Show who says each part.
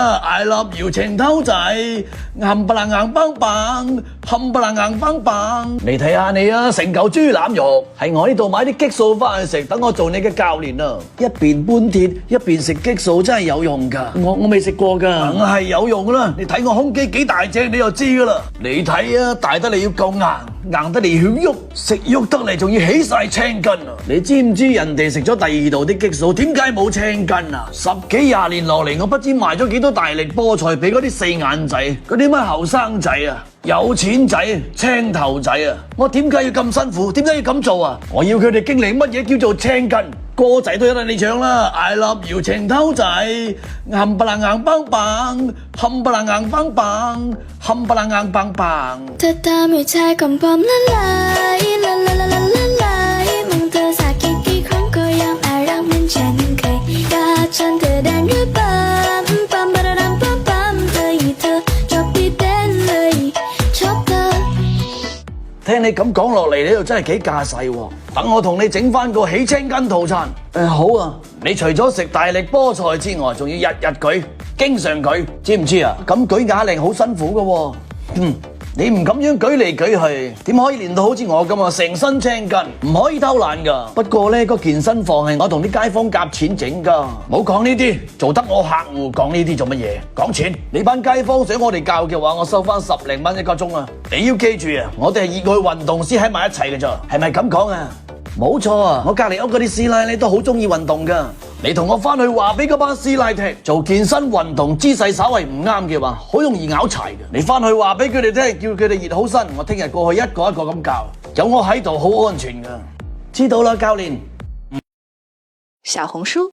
Speaker 1: I love you 情偷仔，冚唪唥硬邦邦，冚唪唥硬邦邦。你睇下你啊，成嚿豬腩肉，喺我呢度買啲激素翻去食，等我做你嘅教練啊！一邊搬鐵一邊食激素真係有用㗎，我未食過㗎，梗係有用啦！你睇我胸肌幾大隻，你就知㗎啦。你睇啊，大得嚟要夠硬，硬得嚟曉喐，食喐得嚟仲要起晒青筋啊！你知唔知人哋食咗第二度啲激素，點解冇青筋啊？10幾20年落嚟，我不知賣咗幾多大力菠菜俾嗰啲四眼仔，嗰啲乜後生仔啊，有錢仔、青頭仔啊！我點解要咁辛苦？點解要咁做啊？我要佢哋經歷乜嘢叫做青筋。歌仔都有得你唱啦 ，I love you 情偷仔，冚唪唥硬邦邦，冚唪唥硬邦邦，冚唪唥硬邦邦。
Speaker 2: 다 땀을 달건 뻔한 lie la la la la la lie 멍 더 사기기 그런 거야 말하면 자는 그야 잔듯한 르밤 빰바라람 빰빰 더이 더 좁이 된 너희 좁다
Speaker 1: 聽你咁講落嚟，你又真係幾架勢喎！等我同你整翻個起青筋套餐。好啊，你除咗食大力菠菜之外，仲要日日舉，經常舉，知唔知啊？咁舉啞鈴好辛苦噶喎。你唔咁樣舉嚟舉去，點可以練到好似我咁啊？成身青筋，唔可以偷懶噶。不過呢個健身房係我同啲街坊夾錢整噶，冇講呢啲，做得我客戶講呢啲做乜嘢？講錢，你班街坊想我哋教嘅話，我收翻10零蚊一個鐘啊！你要記住啊，我哋係熱愛運動先喺埋一齊嘅咋，係咪咁講啊？冇錯啊，我隔離屋嗰啲師奶咧都好中意運動噶。你同我翻去話俾嗰班師奶聽，做健身運動姿勢稍為唔啱嘅話，好容易拗柴嘅。你翻去話俾佢哋聽，叫佢哋熱好身，我聽日過去一個一個咁教，有我喺度好安全噶。知道啦，教練。
Speaker 3: 小紅書